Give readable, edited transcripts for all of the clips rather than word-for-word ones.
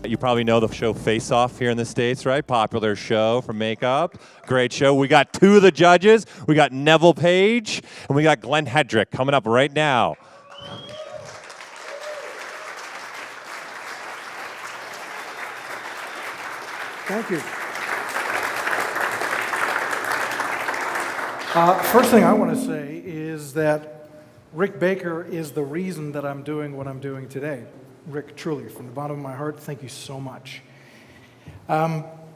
You probably know the show Face Off here in the States, right? Popular show for makeup. Great show. We got two of the judges. We got Neville Page, and we got Glenn Hedrick coming up right now. Thank you. First thing I want to say is that Rick Baker is the reason that I'm doing what I'm doing today. Rick, truly, from the bottom of my heart, thank you so much.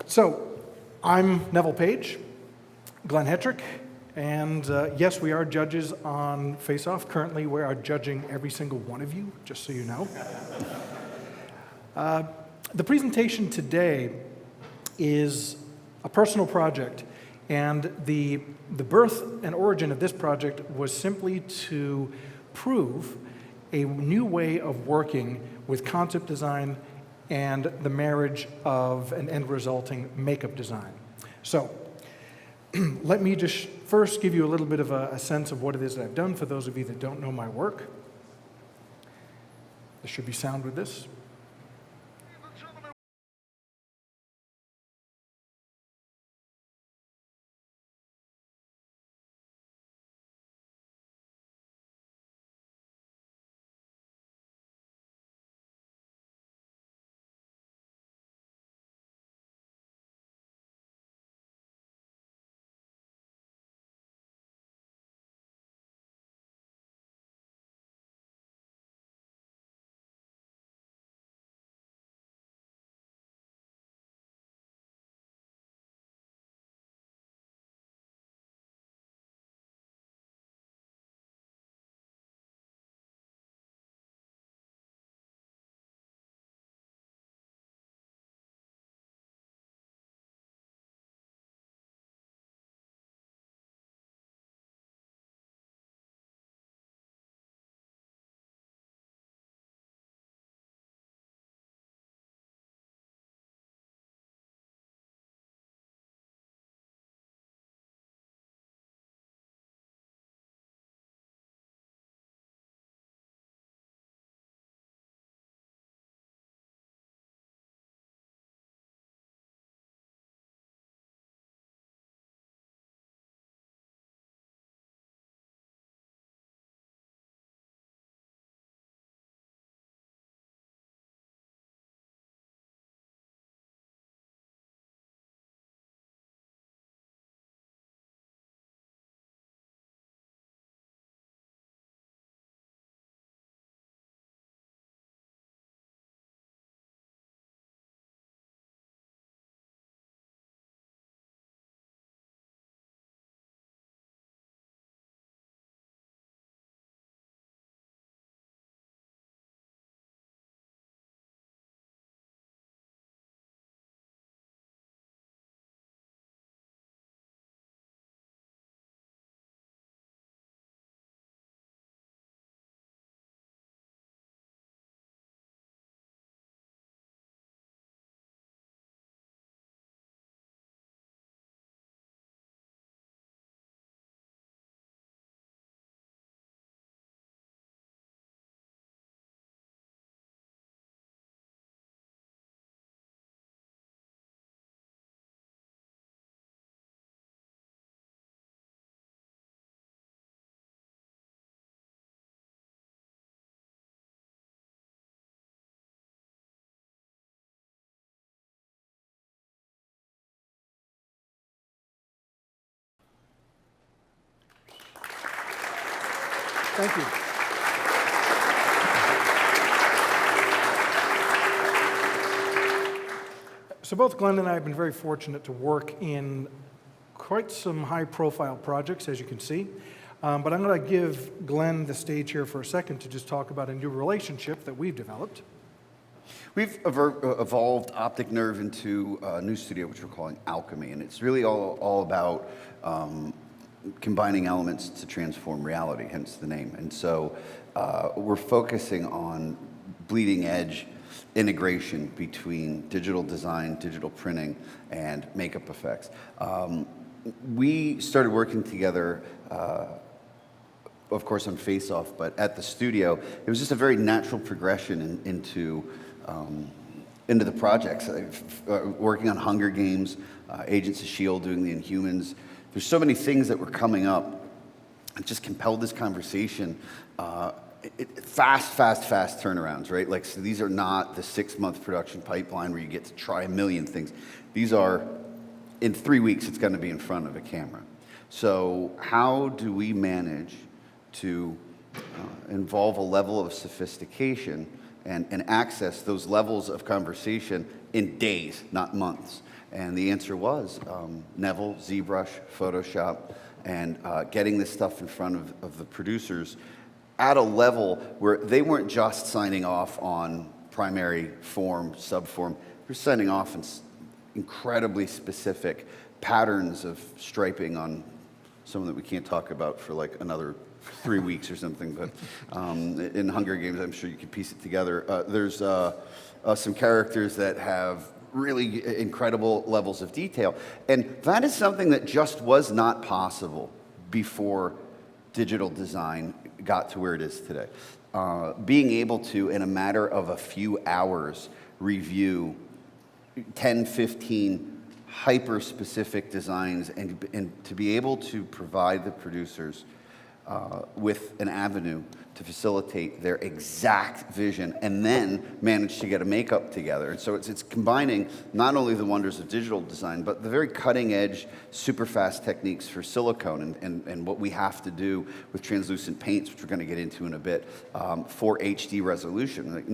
So, I'm Neville Page, Glenn Hedrick, and yes, we are judges on Face Off. Currently, we are judging every single one of you, just so you know. The presentation today is a personal project, and the birth and origin of this project was simply to prove a new way of working with concept design and the marriage of an end resulting makeup design. So let me just first give you a little bit of a sense of what it is that I've done for those of you that don't know my work. There should be sound with this. Thank you. So both Glenn and I have been very fortunate to work in quite some high-profile projects, as you can see. But I'm going to give Glenn the stage here for a second to just talk about a new relationship that we've developed. We've evolved Optic Nerve into a new studio, which we're calling Alchemy, and it's really all about combining elements to transform reality, hence the name. And so we're focusing on bleeding edge integration between digital design, digital printing, and makeup effects. We started working together, of course, on Face Off, but at the studio, it was just a very natural progression into into the projects. Working on Hunger Games, Agents of S.H.I.E.L.D., doing the Inhumans. There's so many things that were coming up. It just compelled this conversation. Fast turnarounds, right? Like, so these are not the 6-month production pipeline where you get to try a million things. These are, in 3 weeks, it's going to be in front of a camera. So how do we manage to involve a level of sophistication and access those levels of conversation in days, not months? And the answer was Neville, ZBrush, Photoshop, and getting this stuff in front of the producers at a level where they weren't just signing off on primary form, subform. They're signing off on incredibly specific patterns of striping on some that we can't talk about for like another 3 weeks or something. But in Hunger Games, I'm sure you could piece it together. There's some characters that have really incredible levels of detail. And that is something that just was not possible before digital design got to where it is today. Being able to, in a matter of a few hours, review 10, 15 hyper-specific designs and to be able to provide the producers with an avenue to facilitate their exact vision and then manage to get a makeup together. And so it's combining not only the wonders of digital design, but the very cutting edge, super fast techniques for silicone and what we have to do with translucent paints, which we're going to get into in a bit, for HD resolution. Like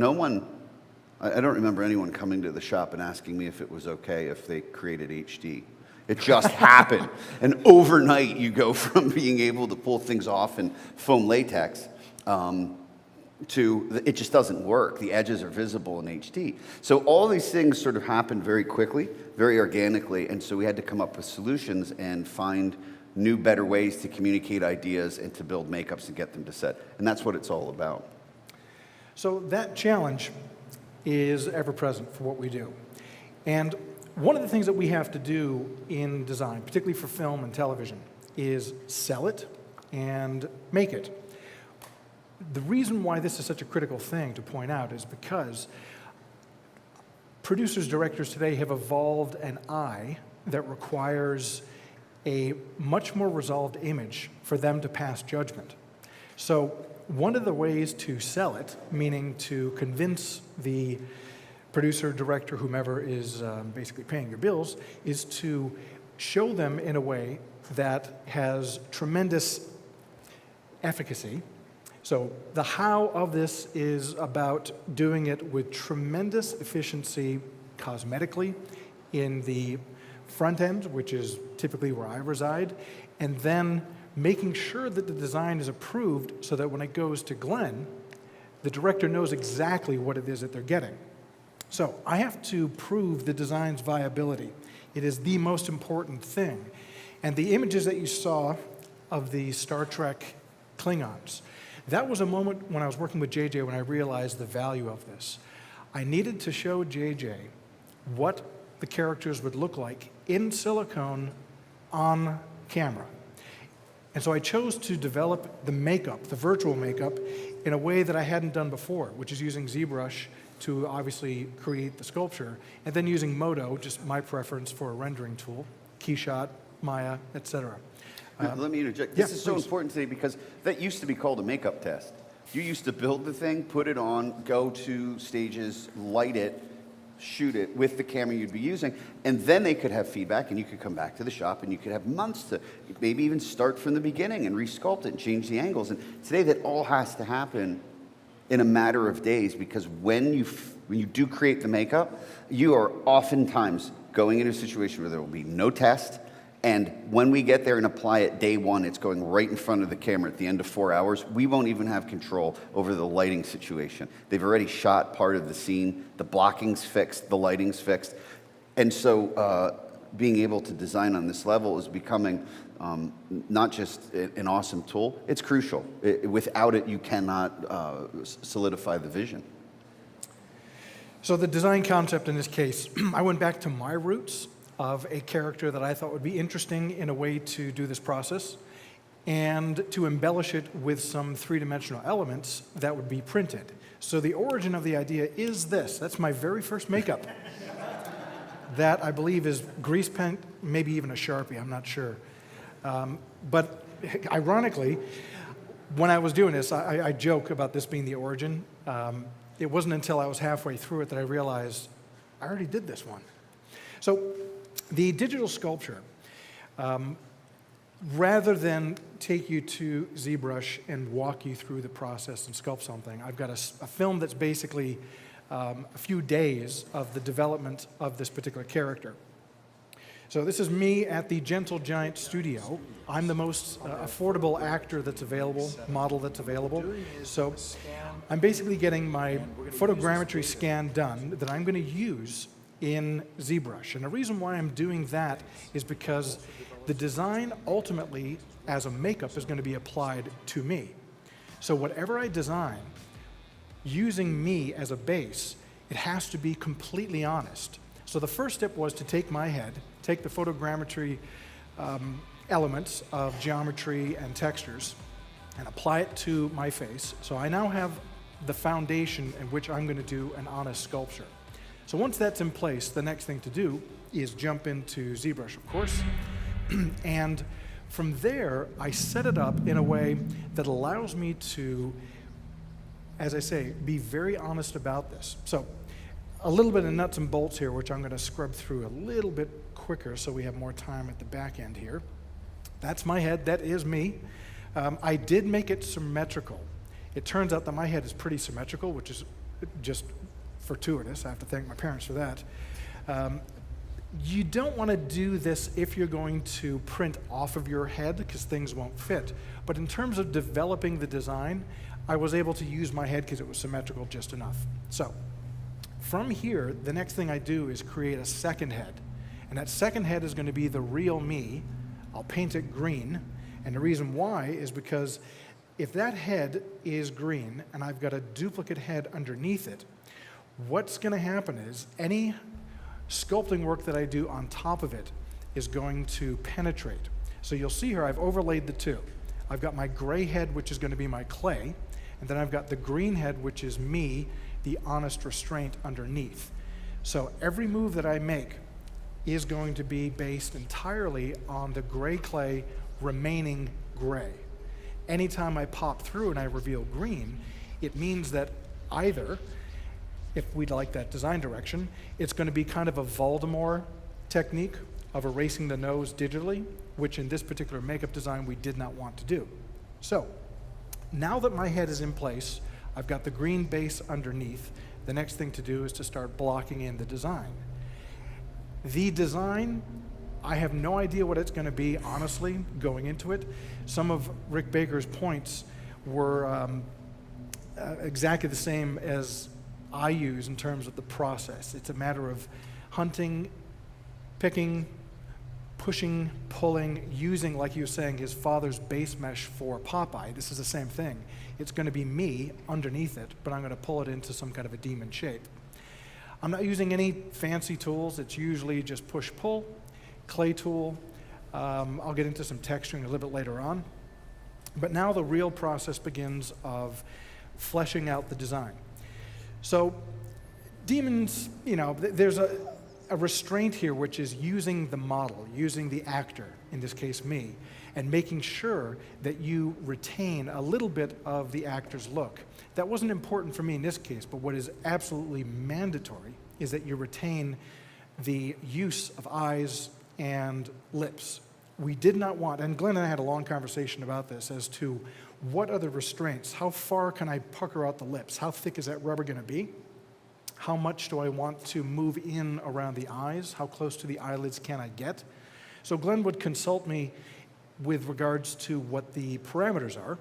I don't remember anyone coming to the shop and asking me if it was okay if they created HD. It just happened. And overnight, you go from being able to pull things off in foam latex to it just doesn't work. The edges are visible in HD. So all these things sort of happened very quickly, very organically, and so we had to come up with solutions and find new, better ways to communicate ideas and to build makeups and get them to set. And that's what it's all about. So that challenge is ever present for what we do. And one of the things that we have to do in design, particularly for film and television, is sell it and make it. The reason why this is such a critical thing to point out is because producers, directors today have evolved an eye that requires a much more resolved image for them to pass judgment. So one of the ways to sell it, meaning to convince the producer, director, whomever is basically paying your bills, is to show them in a way that has tremendous efficacy. So the how of this is about doing it with tremendous efficiency cosmetically in the front end, which is typically where I reside, and then making sure that the design is approved so that when it goes to Glenn, the director knows exactly what it is that they're getting. So I have to prove the design's viability. It is the most important thing. And the images that you saw of the Star Trek Klingons, that was a moment when I was working with JJ when I realized the value of this. I needed to show JJ what the characters would look like in silicone on camera. And so I chose to develop the makeup, the virtual makeup, in a way that I hadn't done before, which is using ZBrush to obviously create the sculpture, and then using Modo, just my preference for a rendering tool, Keyshot, Maya, etc. Let me interject. This is so important today because that used to be called a makeup test. You used to build the thing, put it on, go to stages, light it, shoot it with the camera you'd be using, and then they could have feedback and you could come back to the shop and you could have months to maybe even start from the beginning and resculpt it and change the angles. And today that all has to happen in a matter of days because when you do create the makeup, you are oftentimes going into a situation where there will be no test. And when we get there and apply it day one, it's going right in front of the camera at the end of 4 hours. We won't even have control over the lighting situation. They've already shot part of the scene. The blocking's fixed, the lighting's fixed. And so being able to design on this level is becoming not just an awesome tool, it's crucial. Without it, you cannot solidify the vision. So the design concept in this case, I went back to my roots of a character that I thought would be interesting in a way to do this process. and to embellish it with some three-dimensional elements that would be printed. So the origin of the idea is this. That's my very first makeup. That, I believe, is grease paint, maybe even a Sharpie, I'm not sure. But ironically, when I was doing this, I joke about this being the origin. It wasn't until I was halfway through it that I realized I already did this one. So the digital sculpture, rather than take you to ZBrush and walk you through the process and sculpt something, I've got a film that's basically a few days of the development of this particular character. So this is me at the Gentle Giant studio. I'm the most affordable actor that's available, model that's available. So I'm basically getting my photogrammetry scan done that I'm going to use in ZBrush. And the reason why I'm doing that is because the design ultimately, as a makeup, is going to be applied to me. So whatever I design, using me as a base, it has to be completely honest. So the first step was to take my head, take the photogrammetry elements of geometry and textures, and apply it to my face. So I now have the foundation in which I'm going to do an honest sculpture. So once that's in place, the next thing to do is jump into ZBrush, of course, and from there, I set it up in a way that allows me to, as I say, be very honest about this. So a little bit of nuts and bolts here, which I'm going to scrub through a little bit quicker so we have more time at the back end here. That's my head. That is me. I did make it symmetrical. It turns out that my head is pretty symmetrical, which is just fortuitous. I have to thank my parents for that. You don't want to do this if you're going to print off of your head, because things won't fit. But in terms of developing the design, I was able to use my head because it was symmetrical just enough. So from here, the next thing I do is create a second head. And that second head is going to be the real me. I'll paint it green. And the reason why is because if that head is green and I've got a duplicate head underneath it, what's going to happen is any sculpting work that I do on top of it is going to penetrate. So you'll see here I've overlaid the two. I've got my gray head, which is going to be my clay, and then I've got the green head, which is me, the honest restraint underneath. So every move that I make is going to be based entirely on the gray clay remaining gray. Anytime I pop through and I reveal green, it means that either, if we'd like that design direction, it's going to be kind of a Voldemort technique of erasing the nose digitally, which in this particular makeup design we did not want to do. So now that my head is in place, I've got the green base underneath. The next thing to do is to start blocking in the design. The design, I have no idea what it's going to be, honestly, going into it. Some of Rick Baker's points were exactly the same as I use in terms of the process. It's a matter of hunting, picking, pushing, pulling, using, like he was saying, his father's base mesh for Popeye. This is the same thing. It's going to be me underneath it, but I'm going to pull it into some kind of a demon shape. I'm not using any fancy tools. It's usually just push-pull, clay tool. I'll get into some texturing a little bit later on. But now the real process begins of fleshing out the design. So demons, you know, there's a restraint here, which is using the model, using the actor, in this case me, and making sure that you retain a little bit of the actor's look. That wasn't important for me in this case, but what is absolutely mandatory is that you retain the use of eyes and lips. We did not want, and Glenn and I had a long conversation about this as to what are the restraints? How far can I pucker out the lips? How thick is that rubber going to be? How much do I want to move in around the eyes? How close to the eyelids can I get? So Glenn would consult me with regards to what the parameters are.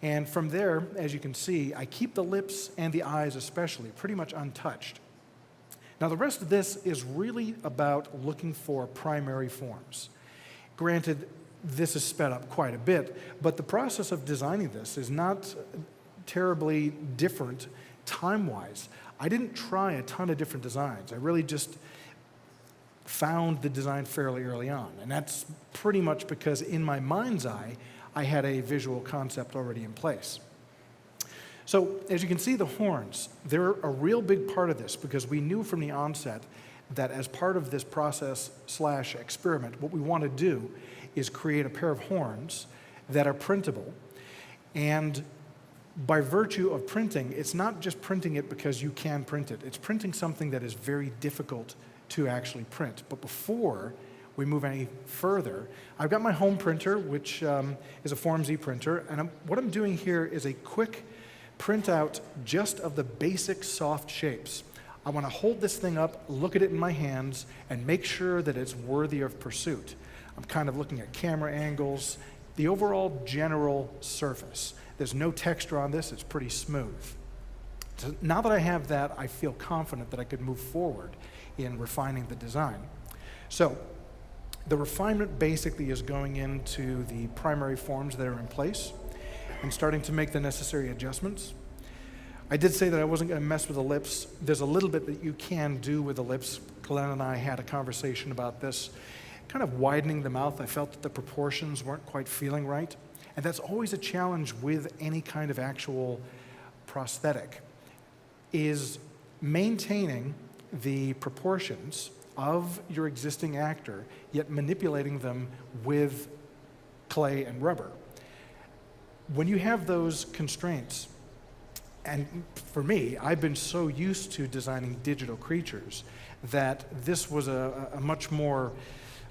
And from there, as you can see, I keep the lips and the eyes especially pretty much untouched. Now the rest of this is really about looking for primary forms. Granted, this is sped up quite a bit, but the process of designing this is not terribly different time-wise. I didn't try a ton of different designs. I really just found the design fairly early on, and that's pretty much because in my mind's eye, I had a visual concept already in place. So as you can see, the horns, they're a real big part of this because we knew from the onset that as part of this process/experiment, what we want to do is create a pair of horns that are printable. And by virtue of printing, it's not just printing it because you can print it. It's printing something that is very difficult to actually print. But before we move any further, I've got my home printer, which is a Form Z printer. And what I'm doing here is a quick printout just of the basic soft shapes. I want to hold this thing up, look at it in my hands, and make sure that it's worthy of pursuit. I'm kind of looking at camera angles, the overall general surface. There's no texture on this, it's pretty smooth. So now that I have that, I feel confident that I could move forward in refining the design. So the refinement basically is going into the primary forms that are in place and starting to make the necessary adjustments. I did say that I wasn't going to mess with the lips. There's a little bit that you can do with the lips. Glenn and I had a conversation about this. Kind of widening the mouth, I felt that the proportions weren't quite feeling right. And that's always a challenge with any kind of actual prosthetic, is maintaining the proportions of your existing actor, yet manipulating them with clay and rubber. When you have those constraints, and for me, I've been so used to designing digital creatures that this was a much more,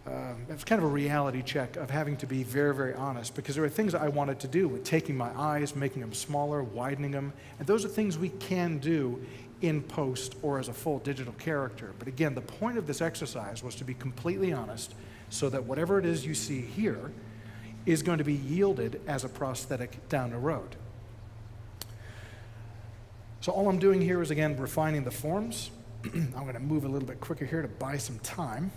it was kind of a reality check of having to be very, very honest, because there were things I wanted to do with taking my eyes, making them smaller, widening them, and those are things we can do in post or as a full digital character. But again, the point of this exercise was to be completely honest so that whatever it is you see here is going to be yielded as a prosthetic down the road. So all I'm doing here is, again, refining the forms. I'm going to move a little bit quicker here to buy some time.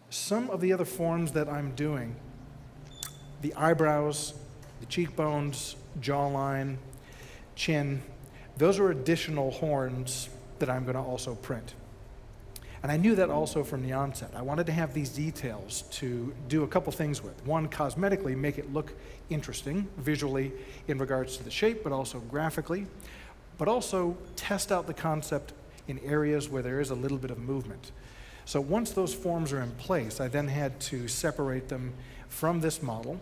Some of the other forms that I'm doing, the eyebrows, the cheekbones, jawline, chin, those are additional horns that I'm going to also print. And I knew that also from the onset. I wanted to have these details to do a couple things with. One, cosmetically, make it look interesting visually in regards to the shape, but also graphically, but also test out the concept in areas where there is a little bit of movement. So once those forms are in place, I then had to separate them from this model,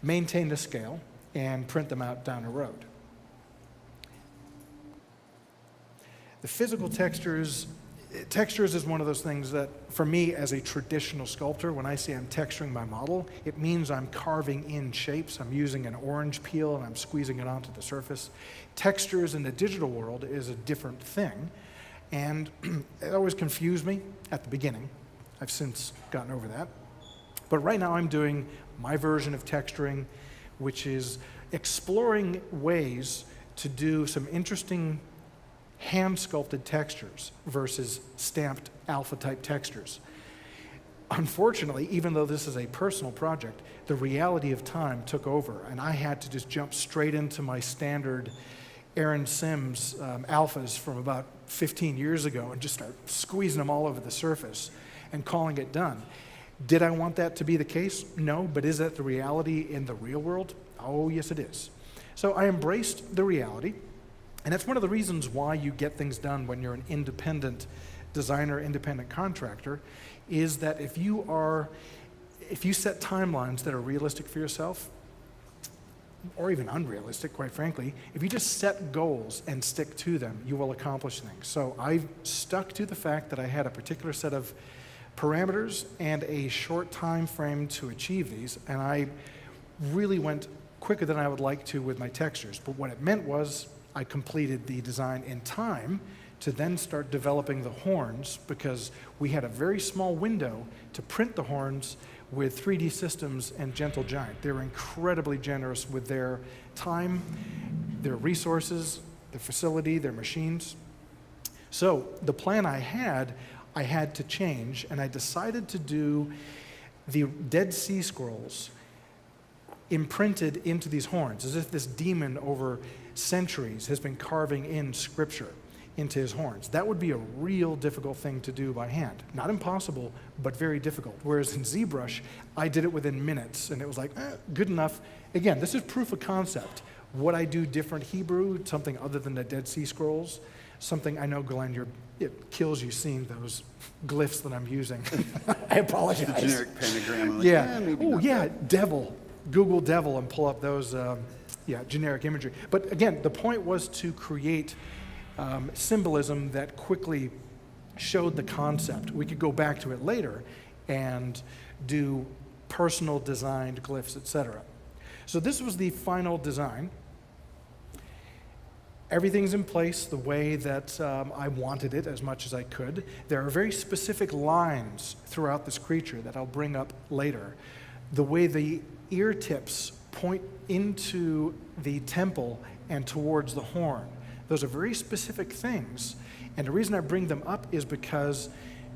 maintain the scale, and print them out down the road. The physical textures is one of those things that, for me as a traditional sculptor, when I say I'm texturing my model, it means I'm carving in shapes. I'm using an orange peel and I'm squeezing it onto the surface. Textures in the digital world is a different thing, and it always confused me at the beginning. I've since gotten over that. But right now I'm doing my version of texturing, which is exploring ways to do some interesting hand-sculpted textures versus stamped alpha-type textures. Unfortunately, even though this is a personal project, the reality of time took over, and I had to just jump straight into my standard Aaron Sims alphas from about 15 years ago and just start squeezing them all over the surface and calling it done. Did I want that to be the case? No, but is that the reality in the real world? Oh, yes, it is. So I embraced the reality. And that's one of the reasons why you get things done when you're an independent designer, independent contractor, is that if you set timelines that are realistic for yourself, or even unrealistic, quite frankly, if you just set goals and stick to them, you will accomplish things. So I stuck to the fact that I had a particular set of parameters and a short time frame to achieve these, and I really went quicker than I would like to with my textures. But what it meant was I completed the design in time to then start developing the horns, because we had a very small window to print the horns with 3D Systems and Gentle Giant. They're incredibly generous with their time, their resources, their facility, their machines. So the plan I had to change, and I decided to do the Dead Sea Scrolls imprinted into these horns, as if this demon over centuries has been carving in scripture. into his horns. That would be a real difficult thing to do by hand. Not impossible, but very difficult. Whereas in ZBrush, I did it within minutes, and it was like, good enough. Again, this is proof of concept. Would I do different Hebrew, something other than the Dead Sea Scrolls? Something, I know, Glenn, it kills you seeing those glyphs that I'm using. I apologize. The generic pentagram. Like, Yeah. maybe Oh, not yeah, that. devil. Google devil and pull up those, generic imagery. But again, the point was to create symbolism that quickly showed the concept. We could go back to it later and do personal designed glyphs, etc. So this was the final design. Everything's in place the way that I wanted it as much as I could. There are very specific lines throughout this creature that I'll bring up later. The way the ear tips point into the temple and towards the horn. Those are very specific things. And the reason I bring them up is because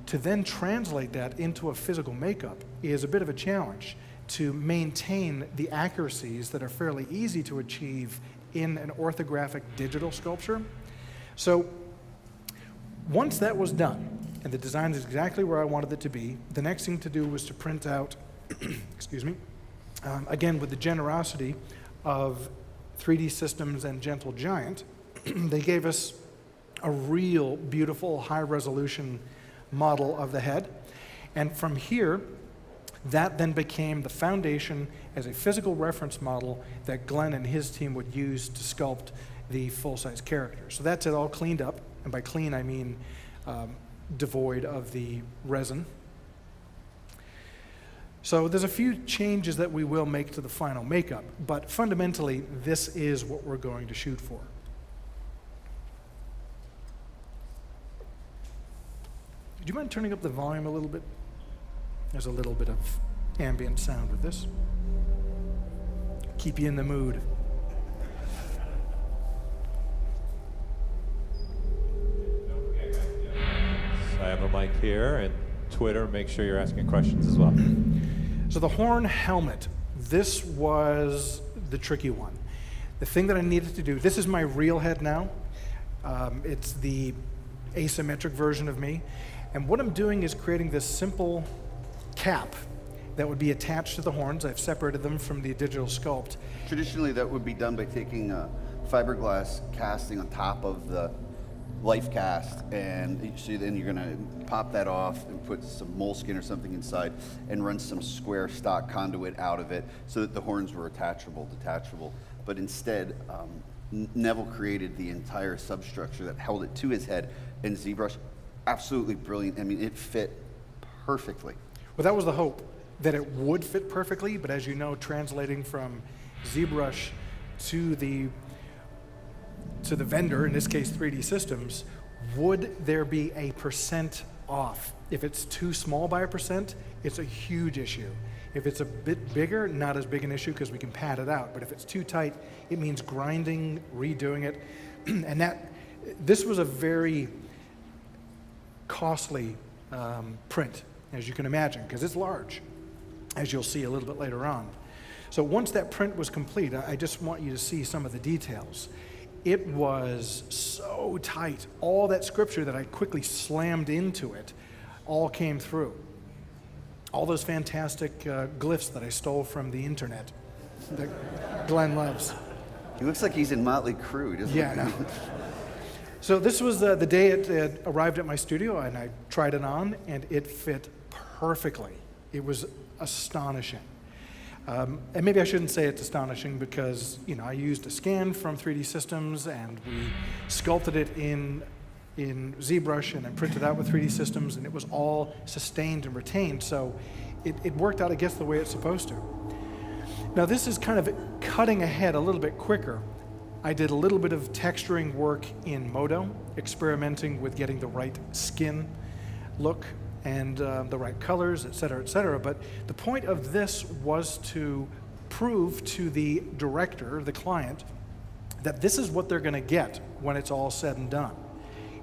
to then translate that into a physical makeup is a bit of a challenge to maintain the accuracies that are fairly easy to achieve in an orthographic digital sculpture. So once that was done, and the design is exactly where I wanted it to be, the next thing to do was to print out, excuse me, again with the generosity of 3D Systems and Gentle Giant, they gave us a real beautiful high-resolution model of the head. And from here, that then became the foundation as a physical reference model that Glenn and his team would use to sculpt the full-size character. So that's it all cleaned up, and by clean I mean devoid of the resin. So there's a few changes that we will make to the final makeup, but fundamentally this is what we're going to shoot for. Do you mind turning up the volume a little bit? There's a little bit of ambient sound with this. Keep you in the mood. I have a mic here, and Twitter, make sure you're asking questions as well. So the horn helmet, this was the tricky one. The thing that I needed to do, this is my real head now. It's the asymmetric version of me. And what I'm doing is creating this simple cap that would be attached to the horns. I've separated them from the digital sculpt. Traditionally, that would be done by taking a fiberglass casting on top of the life cast, and so then you're gonna pop that off and put some moleskin or something inside and run some square stock conduit out of it so that the horns were attachable, detachable. But instead, Neville created the entire substructure that held it to his head, and ZBrush, absolutely brilliant. I mean, it fit perfectly. Well, that was the hope, that it would fit perfectly, but as you know, translating from ZBrush to the vendor, in this case 3D Systems, would there be a % off? If it's too small by a %, it's a huge issue. If it's a bit bigger, not as big an issue because we can pad it out. But if it's too tight, it means grinding, redoing it. And this was a very costly print, as you can imagine, because it's large, as you'll see a little bit later on. So once that print was complete, I just want you to see some of the details. It was so tight. All that scripture that I quickly slammed into it all came through. All those fantastic glyphs that I stole from the internet that Glenn loves. He looks like he's in Motley Crue, doesn't he? Yeah, I know. So this was the day it arrived at my studio, and I tried it on, and it fit perfectly. It was astonishing. And maybe I shouldn't say it's astonishing because, you know, I used a scan from 3D Systems, and we sculpted it in ZBrush and then printed out with 3D Systems, and it was all sustained and retained, so it worked out, I guess, the way it's supposed to. Now this is kind of cutting ahead a little bit quicker. I did a little bit of texturing work in Modo, experimenting with getting the right skin look and the right colors, et cetera, but the point of this was to prove to the director, the client, that this is what they're gonna get when it's all said and done.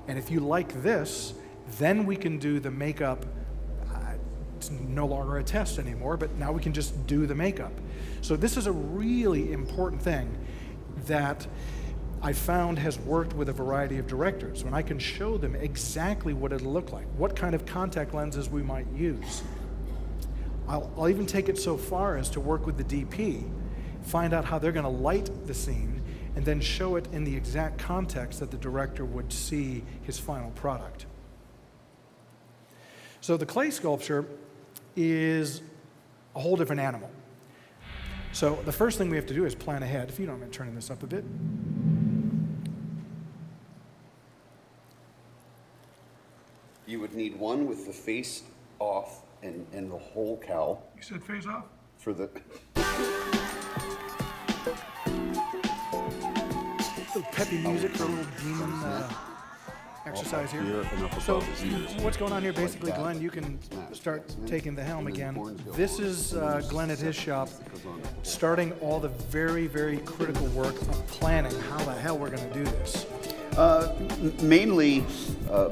And if you like this, then we can do the makeup. It's no longer a test anymore, but now we can just do the makeup. So this is a really important thing that I found has worked with a variety of directors, and I can show them exactly what it'll look like, what kind of contact lenses we might use. I'll even take it so far as to work with the DP, find out how they're going to light the scene, and then show it in the exact context that the director would see his final product. So the clay sculpture is a whole different animal. So the first thing we have to do is plan ahead. If you don't mind turning this up a bit. You would need one with the face off and the whole cowl. You said face off? For the... Little peppy music for a little demon exercise here. So what's going on here, basically, Glenn, you can start taking the helm again. This is Glenn at his shop, starting all the very, very critical work of planning how the hell we're going to do this. Mainly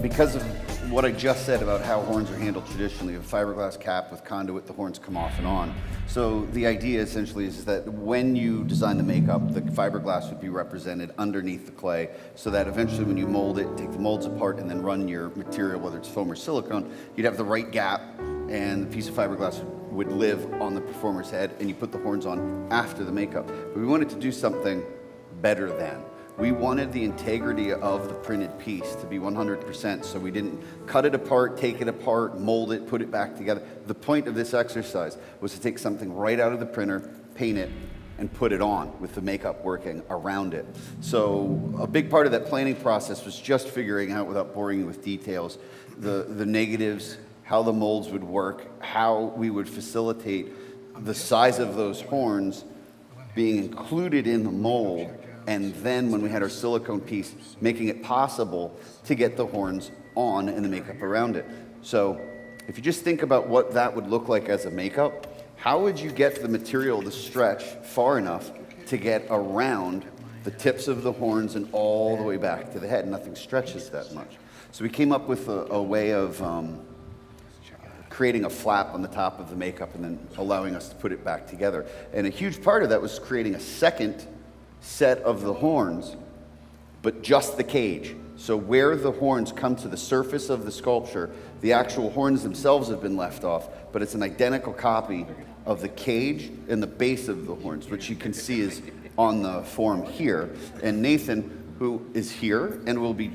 because of what I just said about how horns are handled traditionally, a fiberglass cap with conduit, the horns come off and on. So the idea essentially is that when you design the makeup, the fiberglass would be represented underneath the clay, so that eventually when you mold it, take the molds apart and then run your material, whether it's foam or silicone, you'd have the right gap and the piece of fiberglass would live on the performer's head, and you put the horns on after the makeup. But we wanted to do something better than. We wanted the integrity of the printed piece to be 100%, so we didn't cut it apart, take it apart, mold it, put it back together. The point of this exercise was to take something right out of the printer, paint it, and put it on with the makeup working around it. So a big part of that planning process was just figuring out, without boring you with details, the negatives, how the molds would work, how we would facilitate the size of those horns being included in the mold, and then when we had our silicone piece, making it possible to get the horns on and the makeup around it. So if you just think about what that would look like as a makeup, how would you get the material to stretch far enough to get around the tips of the horns and all the way back to the head? Nothing stretches that much. So we came up with a way of creating a flap on the top of the makeup and then allowing us to put it back together. And a huge part of that was creating a second set of the horns, but just the cage. So where the horns come to the surface of the sculpture, the actual horns themselves have been left off, but it's an identical copy of the cage and the base of the horns, which you can see is on the form here. And Nathan, who is here and will be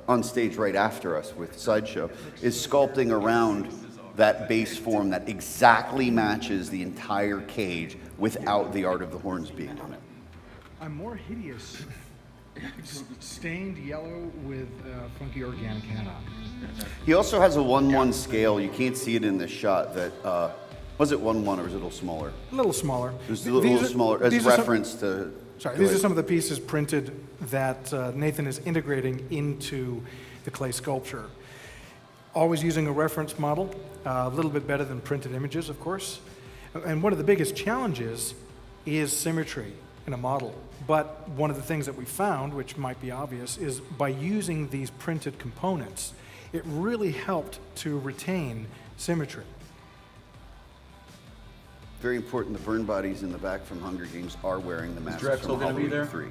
on stage right after us with Sideshow, is sculpting around that base form that exactly matches the entire cage without the art of the horns being on it. I'm more hideous, stained yellow with funky organic hat on. He also has a 1:1 scale. You can't see it in this shot. That was it 1:1 or was it a little smaller? A little smaller. It was a little smaller as a reference to. Sorry, these are some of the pieces printed that Nathan is integrating into the clay sculpture. Always using a reference model, a little bit better than printed images, of course. And one of the biggest challenges is symmetry in a model. But one of the things that we found, which might be obvious, is by using these printed components, it really helped to retain symmetry. Very important, the burn bodies in the back from Hunger Games are wearing the masks from Halloween 3.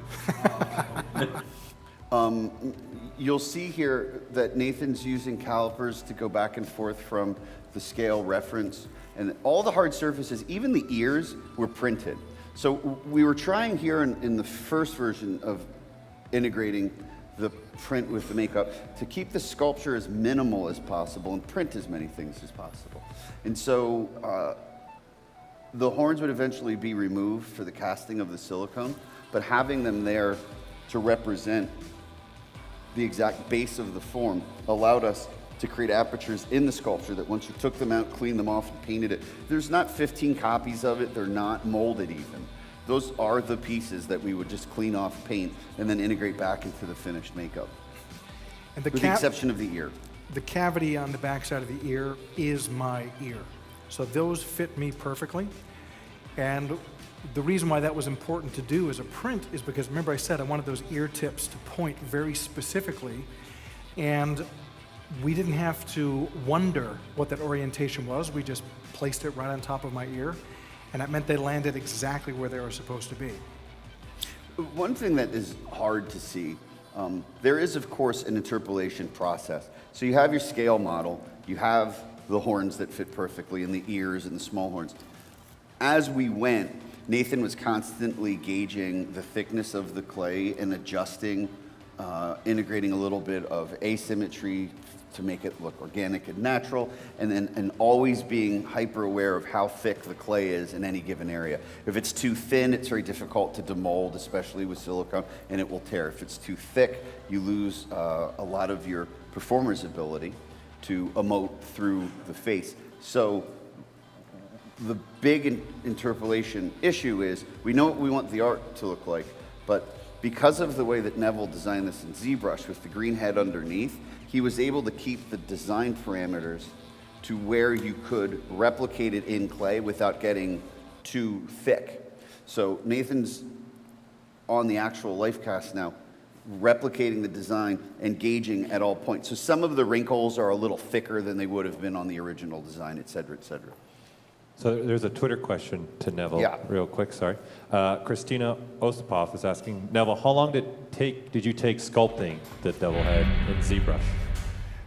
You'll see here that Nathan's using calipers to go back and forth from the scale reference, and all the hard surfaces, even the ears, were printed. So we were trying here in the first version of integrating the print with the makeup to keep the sculpture as minimal as possible and print as many things as possible. And so the horns would eventually be removed for the casting of the silicone, but having them there to represent the exact base of the form allowed us to create apertures in the sculpture that once you took them out, cleaned them off, and painted it, there's not 15 copies of it, they're not molded even. Those are the pieces that we would just clean off, paint, and then integrate back into the finished makeup. And with the exception of the ear. The cavity on the backside of the ear is my ear. So those fit me perfectly. And the reason why that was important to do as a print is because, remember I said I wanted those ear tips to point very specifically, and we didn't have to wonder what that orientation was. We just placed it right on top of my ear, and that meant they landed exactly where they were supposed to be. One thing that is hard to see, there is, of course, an interpolation process. So you have your scale model, you have the horns that fit perfectly, and the ears and the small horns. As we went, Nathan was constantly gauging the thickness of the clay and adjusting, integrating a little bit of asymmetry to make it look organic and natural, and always being hyper aware of how thick the clay is in any given area. If it's too thin, it's very difficult to demold, especially with silicone, and it will tear. If it's too thick, you lose a lot of your performer's ability to emote through the face. So the big interpolation issue is we know what we want the art to look like, but because of the way that Neville designed this in ZBrush with the green head underneath, he was able to keep the design parameters to where you could replicate it in clay without getting too thick. So Nathan's on the actual life cast now, replicating the design and gauging at all points. So some of the wrinkles are a little thicker than they would have been on the original design, et cetera, et cetera. So there's a Twitter question to Neville, real quick, sorry. Christina Ostapov is asking, Neville, how long did you take sculpting the devil head in ZBrush?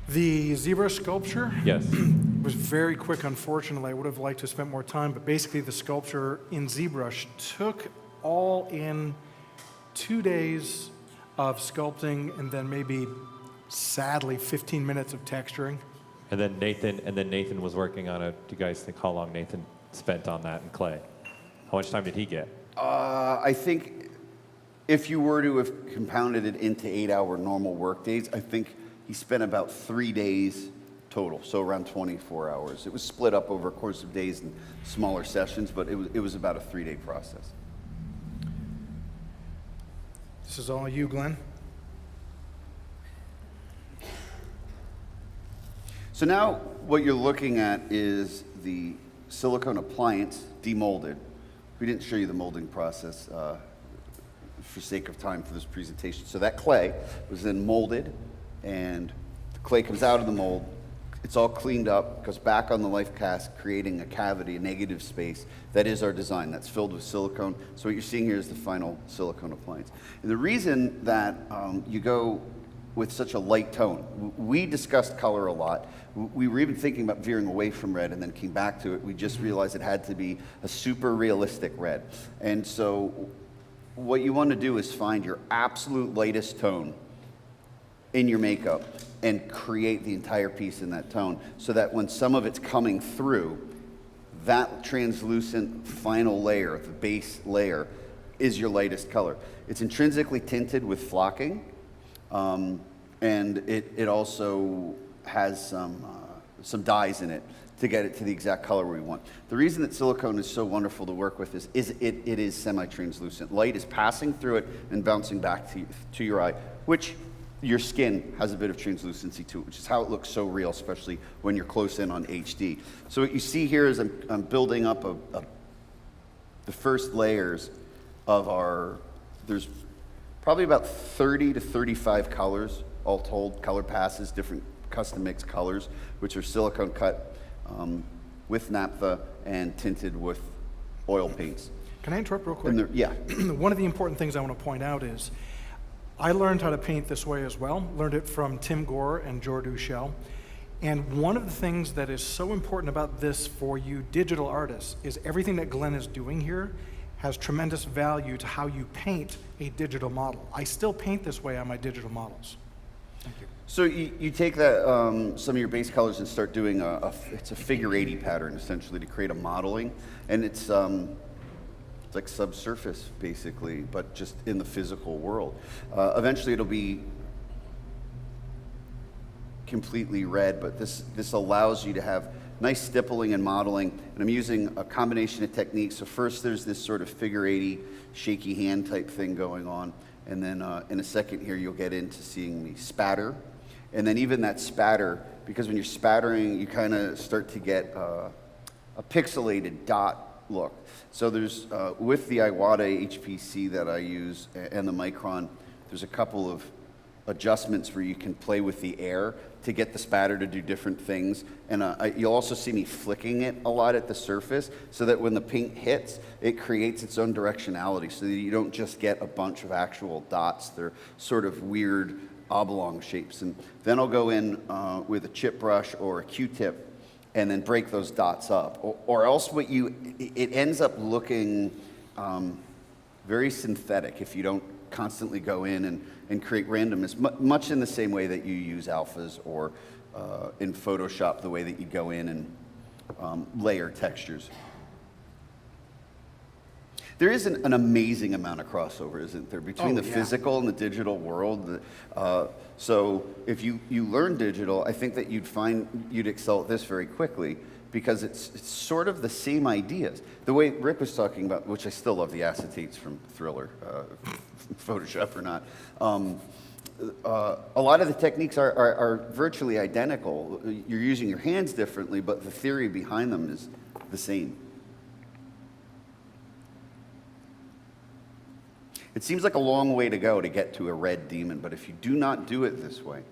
The ZBrush sculpture Yes. was very quick, unfortunately. I would have liked to have spent more time, but basically the sculpture in ZBrush took all in 2 days of sculpting and then maybe, sadly, 15 minutes of texturing. And then Nathan was working on it. Do you guys think how long Nathan spent on that in clay? How much time did he get? I think if you were to have compounded it into 8-hour normal work days, I think he spent about 3 days total, so around 24 hours. It was split up over a course of days and smaller sessions, but it was about a 3-day process. This is all you, Glenn. So now what you're looking at is the silicone appliance demolded. We didn't show you the molding process for sake of time for this presentation. So that clay was then molded, and the clay comes out of the mold. It's all cleaned up, goes back on the life cast, creating a cavity, a negative space. That is our design. That's filled with silicone. So what you're seeing here is the final silicone appliance. And the reason that you go with such a light tone, we discussed color a lot. We were even thinking about veering away from red and then came back to it. We just realized it had to be a super realistic red. And so what you want to do is find your absolute lightest tone in your makeup and create the entire piece in that tone so that when some of it's coming through, that translucent final layer, the base layer, is your lightest color. It's intrinsically tinted with flocking, and it also has some dyes in it to get it to the exact color we want. The reason that silicone is so wonderful to work with is it is semi-translucent. Light is passing through it and bouncing back to your eye, which your skin has a bit of translucency to it, which is how it looks so real, especially when you're close in on HD. So what you see here is I'm building up the first layers of there's probably about 30 to 35 colors, all told, color passes, different custom mixed colors, which are silicone cut with naphtha and tinted with oil paints. Can I interrupt real quick? Yeah. One of the important things I want to point out is I learned how to paint this way as well, learned it from Tim Gore and Jordu Shell. And one of the things that is so important about this for you digital artists is everything that Glenn is doing here has tremendous value to how you paint a digital model. I still paint this way on my digital models. Thank you. So you take that some of your base colors and start doing it's a figure 80 pattern essentially to create a modeling, and it's like subsurface basically, but just in the physical world. Eventually it'll be completely red, but this allows you to have nice stippling and modeling, and I'm using a combination of techniques. So first there's this sort of figure 80 shaky hand type thing going on, and then in a second here you'll get into seeing me spatter. And then even that spatter, because when you're spattering you kind of start to get a pixelated dot look. So there's, with the Iwata HPC that I use and the Micron, there's a couple of adjustments where you can play with the air to get the spatter to do different things. And you'll also see me flicking it a lot at the surface so that when the paint hits, it creates its own directionality so that you don't just get a bunch of actual dots. They're sort of weird oblong shapes. And then I'll go in with a chip brush or a Q-tip and then break those dots up. Or else it ends up looking very synthetic if you don't constantly go in and create randomness, much in the same way that you use alphas or in Photoshop, the way that you go in and layer textures. There is an amazing amount of crossover, isn't there, between the physical and the digital world. So if you learn digital, I think that you'd excel at this very quickly because it's sort of the same ideas. The way Rick was talking about, which I still love the acetates from Thriller, Photoshop or not, a lot of the techniques are virtually identical. You're using your hands differently, but the theory behind them is the same. It seems like a long way to go to get to a red demon, but if you do not do it this way,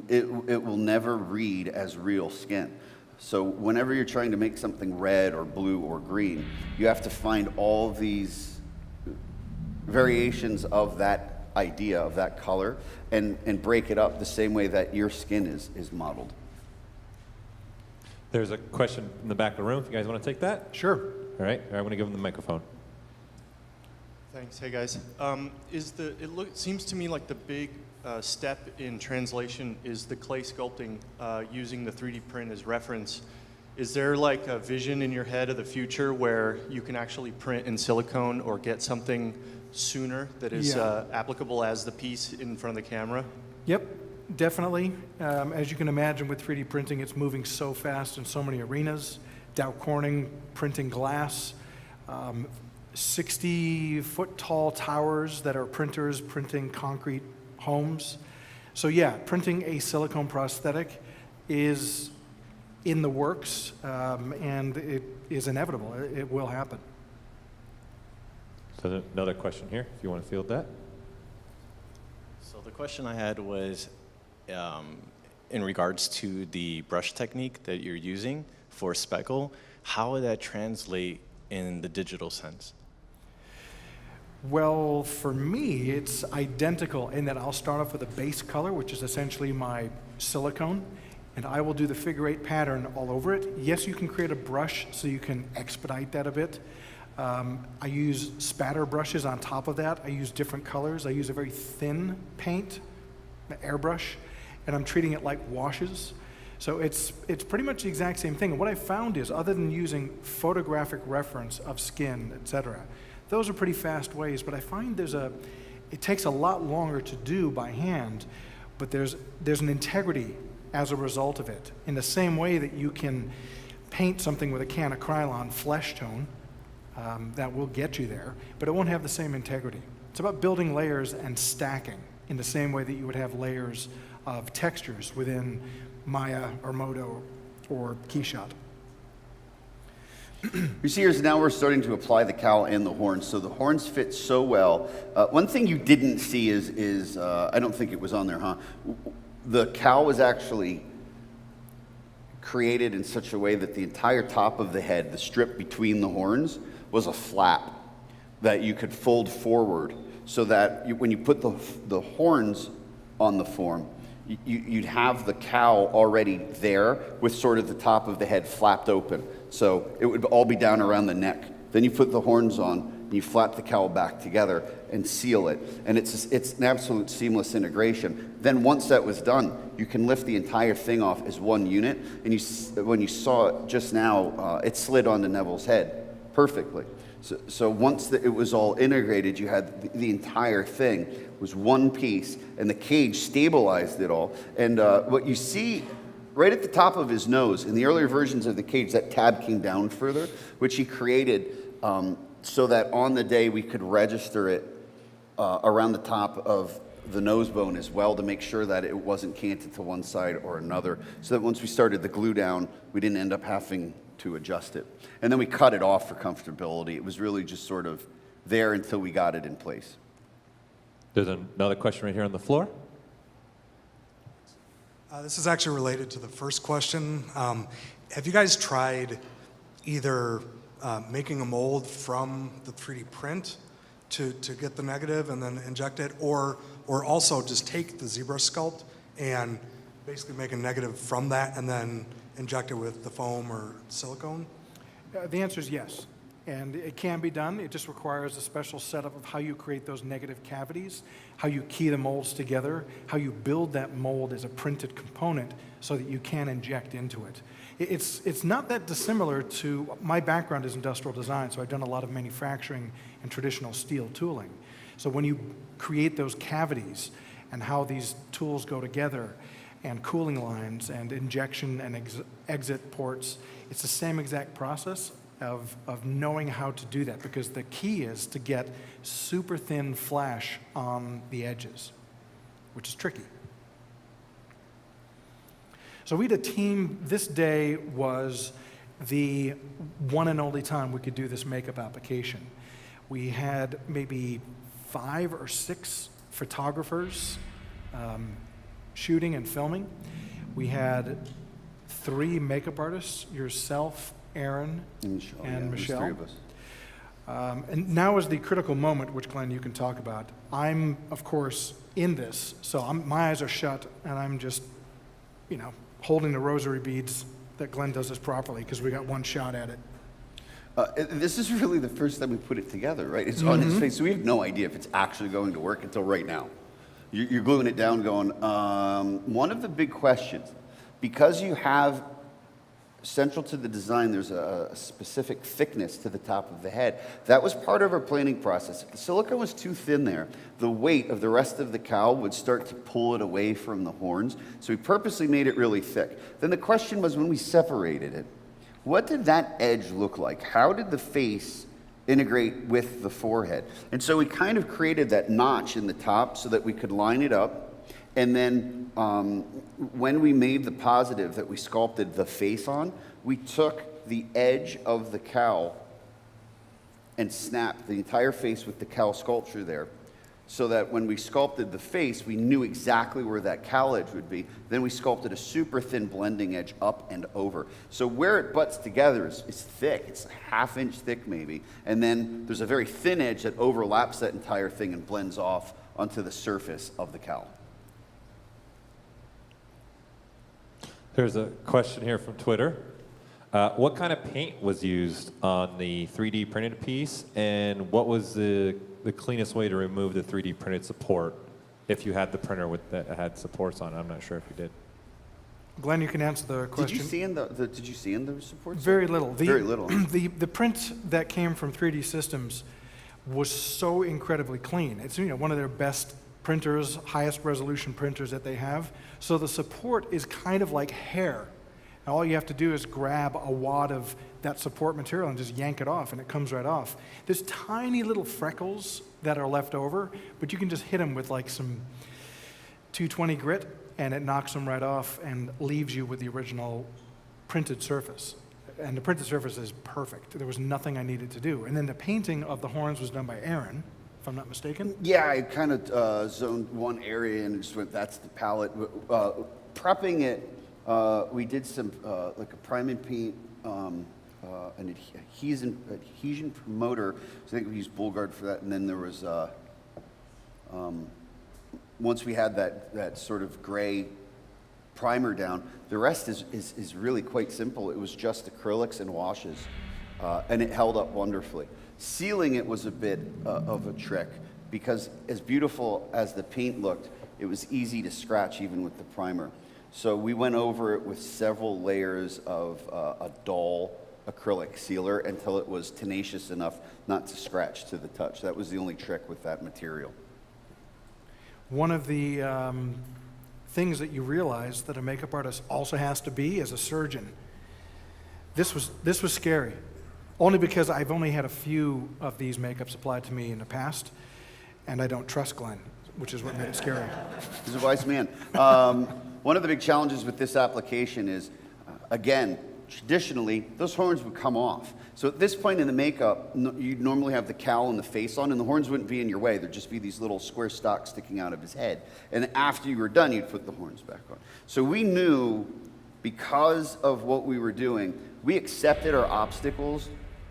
it will never read as real skin. So whenever you're trying to make something red or blue or green, you have to find all these variations of that idea, of that color, and break it up the same way that your skin is modeled. There's a question in the back of the room. If you guys want to take that? Sure. All right. I'm going to give them the microphone. Thanks. Hey guys. Seems to me like the big step in translation is the clay sculpting using the 3D print as reference. Is there like a vision in your head of the future where you can actually print in silicone or get something sooner that is applicable as the piece in front of the camera? Yep, definitely. As you can imagine with 3D printing, it's moving so fast in so many arenas. Dow Corning printing glass, 60-foot tall towers that are printers printing concrete homes. So yeah, printing a silicone prosthetic is in the works, and it is inevitable. It will happen. So another question here, if you want to field that. So the question I had was in regards to the brush technique that you're using for speckle, how would that translate in the digital sense? Well, for me, it's identical in that I'll start off with a base color, which is essentially my silicone, and I will do the figure 8 pattern all over it. Yes, you can create a brush so you can expedite that a bit. I use spatter brushes on top of that. I use different colors. I use a very thin paint, an airbrush, and I'm treating it like washes. So it's pretty much the exact same thing. And what I found is, other than using photographic reference of skin, etc., those are pretty fast ways, but I find it takes a lot longer to do by hand, but there's an integrity as a result of it. In the same way that you can paint something with a can of Krylon flesh tone, that will get you there, but it won't have the same integrity. It's about building layers and stacking in the same way that you would have layers of textures within Maya or Modo or Keyshot. You see here is now we're starting to apply the cowl and the horns. So the horns fit so well. One thing you didn't see is I don't think it was on there, huh? The cowl was actually created in such a way that the entire top of the head, the strip between the horns, was a flap that you could fold forward so that when you put the horns on the form, you'd have the cowl already there with sort of the top of the head flapped open. So it would all be down around the neck. Then you put the horns on, and you flap the cowl back together and seal it. And it's an absolute seamless integration. Then once that was done, you can lift the entire thing off as one unit. And when you saw it just now, it slid onto Neville's head perfectly. So once it was all integrated, you had the entire thing was one piece, and the cage stabilized it all. And what you see right at the top of his nose, in the earlier versions of the cage, that tab came down further, which he created so that on the day we could register it around the top of the nose bone as well to make sure that it wasn't canted to one side or another, so that once we started the glue down, we didn't end up having to adjust it. And then we cut it off for comfortability. It was really just sort of there until we got it in place. There's another question right here on the floor. This is actually related to the first question. Have you guys tried either making a mold from the 3D print to get the negative and then inject it, or also just take the ZBrush sculpt and basically make a negative from that and then inject it with the foam or silicone? The answer is yes. And it can be done. It just requires a special setup of how you create those negative cavities, how you key the molds together, how you build that mold as a printed component so that you can inject into it. It's not that dissimilar to, my background is industrial design, so I've done a lot of manufacturing and traditional steel tooling. So when you create those cavities and how these tools go together, and cooling lines and injection and exit ports, it's the same exact process of knowing how to do that, because the key is to get super thin flash on the edges, which is tricky. So we had a team. This day was the one and only time we could do this makeup application. We had maybe 5 or 6 photographers shooting and filming. We had 3 makeup artists, yourself, Aaron, and Michelle. There's 3 of us. And now is the critical moment, which, Glenn, you can talk about. I'm, of course, in this, so my eyes are shut, and I'm just, holding the rosary beads that Glenn does this properly, because we got one shot at it. This is really the first time we put it together, right? It's on his face, so we have no idea if it's actually going to work until right now. You're gluing it down going, one of the big questions, because you have central to the design, there's a specific thickness to the top of the head. That was part of our planning process. If the silicone was too thin there, the weight of the rest of the cowl would start to pull it away from the horns. So we purposely made it really thick. Then the question was, when we separated it, what did that edge look like? How did the face integrate with the forehead? And so we kind of created that notch in the top so that we could line it up. And then when we made the positive that we sculpted the face on, we took the edge of the cowl and snapped the entire face with the cowl sculpture there, so that when we sculpted the face, we knew exactly where that cowl edge would be. Then we sculpted a super thin blending edge up and over. So where it butts together is thick. It's a ½ inch thick maybe. And then there's a very thin edge that overlaps that entire thing and blends off onto the surface of the cowl. There's a question here from Twitter. What kind of paint was used on the 3D printed piece, and what was the cleanest way to remove the 3D printed support if you had the printer that had supports on it? I'm not sure if you did. Glenn, you can answer the question. Did you see in the supports? Very little. Very little. The print that came from 3D Systems was so incredibly clean. It's one of their best printers, highest resolution printers that they have. So the support is kind of like hair. And all you have to do is grab a wad of that support material and just yank it off, and it comes right off. There's tiny little freckles that are left over, but you can just hit them with like some 220 grit, and it knocks them right off and leaves you with the original printed surface. And the printed surface is perfect. There was nothing I needed to do. And then the painting of the horns was done by Aaron, if I'm not mistaken. Yeah, I kind of zoned one area and just went, that's the palette. Prepping it, we did some, like a prime and paint, an adhesion promoter. So I think we used Bullguard for that. And then there was, once we had that sort of gray primer down, the rest is really quite simple. It was just acrylics and washes, and it held up wonderfully. Sealing it was a bit of a trick, because as beautiful as the paint looked, it was easy to scratch even with the primer. So we went over it with several layers of a dull acrylic sealer until it was tenacious enough not to scratch to the touch. That was the only trick with that material. One of the things that you realize that a makeup artist also has to be is a surgeon. This was scary. Only because I've only had a few of these makeups applied to me in the past, and I don't trust Glenn, which is what made it scary. He's a wise man. One of the big challenges with this application is, again, traditionally, those horns would come off. So at this point in the makeup, you'd normally have the cowl and the face on, and the horns wouldn't be in your way. There'd just be these little square stalks sticking out of his head. And after you were done, you'd put the horns back on. So we knew, because of what we were doing, we accepted our obstacles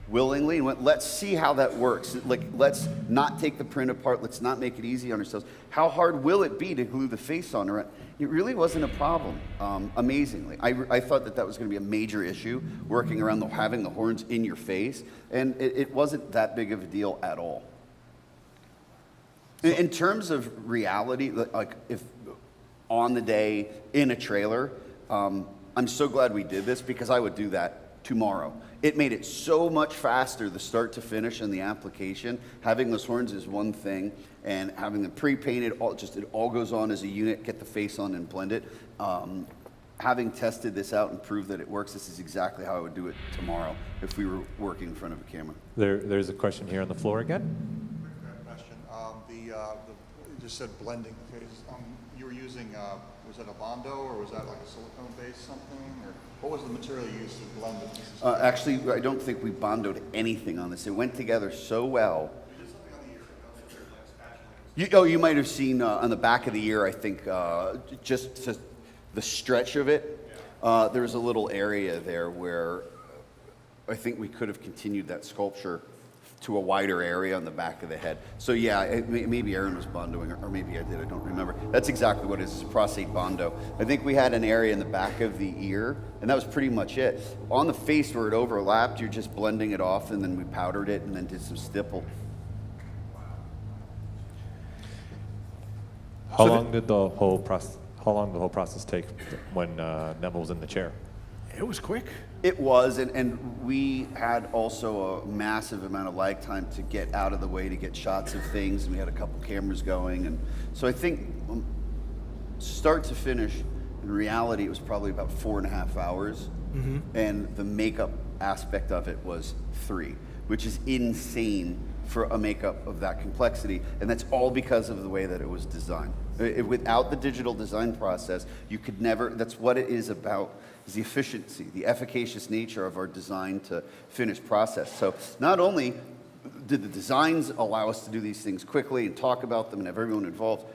willingly and went, let's see how that works. Like, let's not take the print apart. Let's not make it easy on ourselves. How hard will it be to glue the face on? It really wasn't a problem, amazingly. I thought that was going to be a major issue, working around having the horns in your face, and it wasn't that big of a deal at all. In terms of reality, like if on the day in a trailer, I'm so glad we did this, because I would do that tomorrow. It made it so much faster, the start to finish and the application. Having those horns is one thing, and having them pre-painted, it all goes on as a unit, get the face on and blend it. Having tested this out and proved that it works, this is exactly how I would do it tomorrow if we were working in front of a camera. There's a question here on the floor again. Question. You just said blending. Okay. You were using, was that a Bondo, or was that like a silicone-based something? Or what was the material you used to blend it? Actually, I don't think we Bondoed anything on this. It went together so well. You did something on the ear, like You might have seen on the back of the ear, I think, just the stretch of it. There was a little area there where I think we could have continued that sculpture to a wider area on the back of the head. So yeah, maybe Aaron was bondoing, or maybe I did, I don't remember. That's exactly what it is, prostate bondo. I think we had an area in the back of the ear, and that was pretty much it. On the face where it overlapped, you're just blending it off, and then we powdered it and then did some stipple. How long did the whole process take when Neville was in the chair? It was quick. It was, and we had also a massive amount of lag time to get out of the way to get shots of things, and we had a couple cameras going, and so I think start to finish, in reality, it was probably about 4.5 hours, and the makeup aspect of it was 3, which is insane for a makeup of that complexity, and that's all because of the way that it was designed. Without the digital design process, you could never, that's what it is about, is the efficiency, the efficacious nature of our design to finish process. So not only did the designs allow us to do these things quickly and talk about them and have everyone involved,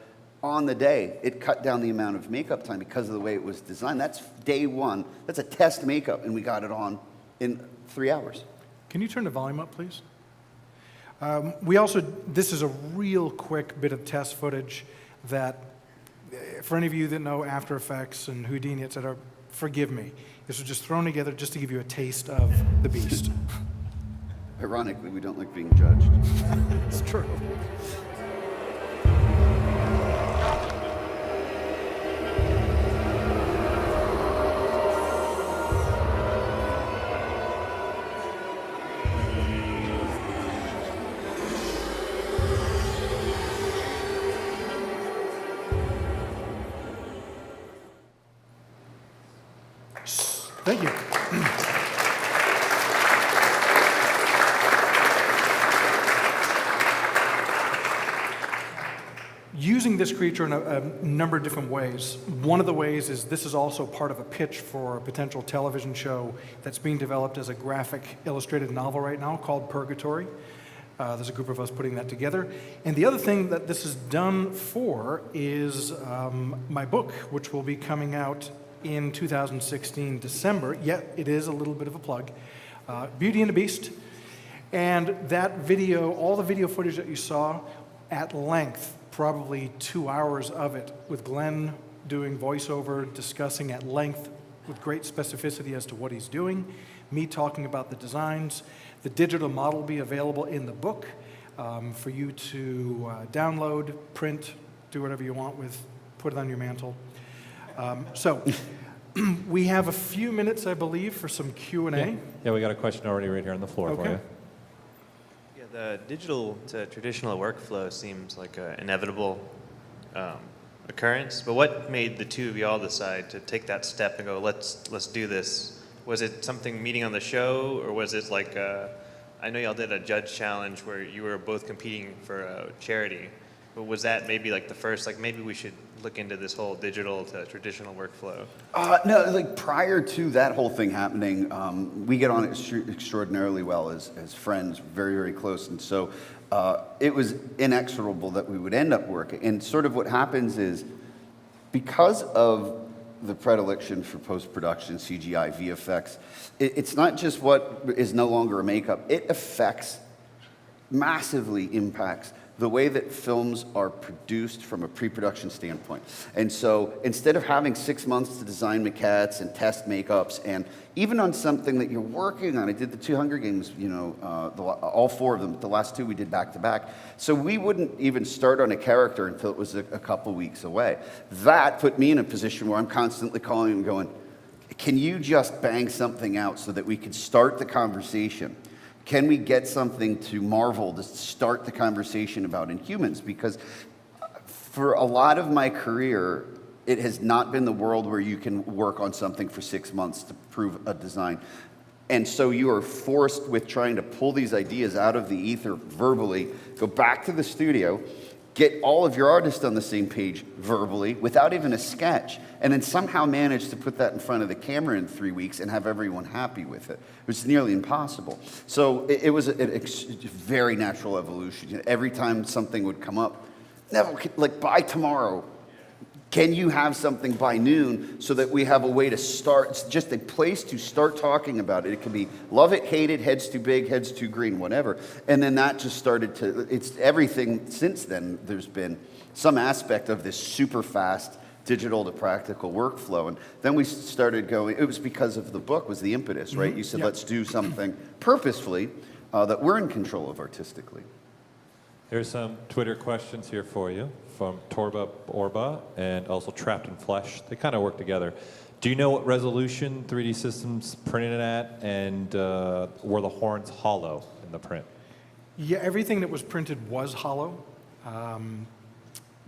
on the day, it cut down the amount of makeup time because of the way it was designed. That's day one. That's a test makeup, and we got it on in 3 hours. Can you turn the volume up, please? This is a real quick bit of test footage that, for any of you that know After Effects and Houdini, et cetera, forgive me. This was just thrown together just to give you a taste of the beast. Ironically, we don't like being judged. It's true. Thank you. Using this creature in a number of different ways. One of the ways is this is also part of a pitch for a potential television show that's being developed as a graphic illustrated novel right now called Purgatory. There's a group of us putting that together. And the other thing that this is done for is my book, which will be coming out in 2016 December, yet it is a little bit of a plug, Beauty and the Beast. And that video, all the video footage that you saw at length, probably 2 hours of it, with Glenn doing voiceover, discussing at length with great specificity as to what he's doing, me talking about the designs. The digital model will be available in the book for you to download, print, do whatever you want with, put it on your mantle. So we have a few minutes, I believe, for some Q&A. Yeah, we got a question already right here on the floor for you. Yeah, the digital to traditional workflow seems like an inevitable occurrence. But what made the two of y'all decide to take that step and go, let's do this? Was it something meeting on the show, or was it like I know y'all did a judge challenge where you were both competing for a charity, But was that maybe like the first, like maybe we should look into this whole digital to traditional workflow? No, like prior to that whole thing happening, we get on extraordinarily well as friends, very, very close. And so it was inexorable that we would end up working. And sort of what happens is, because of the predilection for post-production, CGI, VFX, it's not just what is no longer a makeup. It affects, massively impacts the way that films are produced from a pre-production standpoint. And so instead of having 6 months to design maquettes and test makeups, and even on something that you're working on, I did the 2 Hunger Games, you know, all 4 of them, but the last 2 we did back to back. So we wouldn't even start on a character until it was a couple weeks away. That put me in a position where I'm constantly calling and going, can you just bang something out so that we can start the conversation? Can we get something to Marvel to start the conversation about Inhumans? Because for a lot of my career, it has not been the world where you can work on something for 6 months to prove a design. And so you are forced with trying to pull these ideas out of the ether verbally, go back to the studio, get all of your artists on the same page verbally without even a sketch, and then somehow manage to put that in front of the camera in 3 weeks and have everyone happy with it. It was nearly impossible. So it was a very natural evolution. You know, every time something would come up, Neville, like by tomorrow, can you have something by noon so that we have a way to start, it's just a place to start talking about it. It can be love it, hate it, head's too big, head's too green, whatever. And then that just started to, it's everything since then. There's been some aspect of this super fast digital to practical workflow. And then we started going, it was because of the book was the impetus, right? You said, let's do something purposefully that we're in control of artistically. Here's some Twitter questions here for you from Torba Orba and also Trapped in Flesh. They kind of work together. Do you know what resolution 3D Systems printed it at, and were the horns hollow in the print? Yeah, everything that was printed was hollow.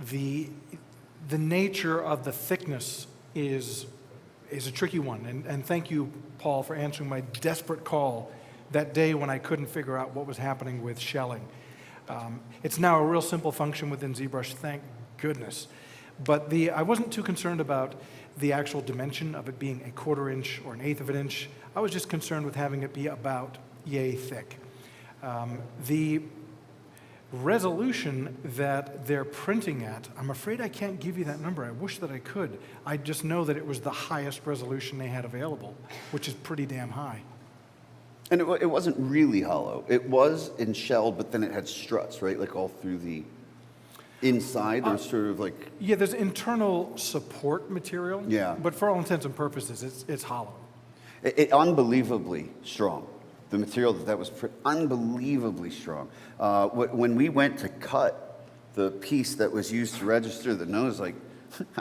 The nature of the thickness is a tricky one, and thank you, Paul, for answering my desperate call that day when I couldn't figure out what was happening with shelling. It's now a real simple function within ZBrush, thank goodness. But I wasn't too concerned about the actual dimension of it being 1/4 inch or 1/8 of an inch. I was just concerned with having it be about yay thick. The resolution that they're printing at, I'm afraid I can't give you that number. I wish that I could. I just know that it was the highest resolution they had available, which is pretty damn high. And it wasn't really hollow. It was enshelled, but then it had struts, right? Like all through the inside. There's sort of like... Yeah, there's internal support material. Yeah. But for all intents and purposes, it's hollow. It unbelievably strong. The material that was unbelievably strong. When we went to cut the piece that was used to register the nose, like,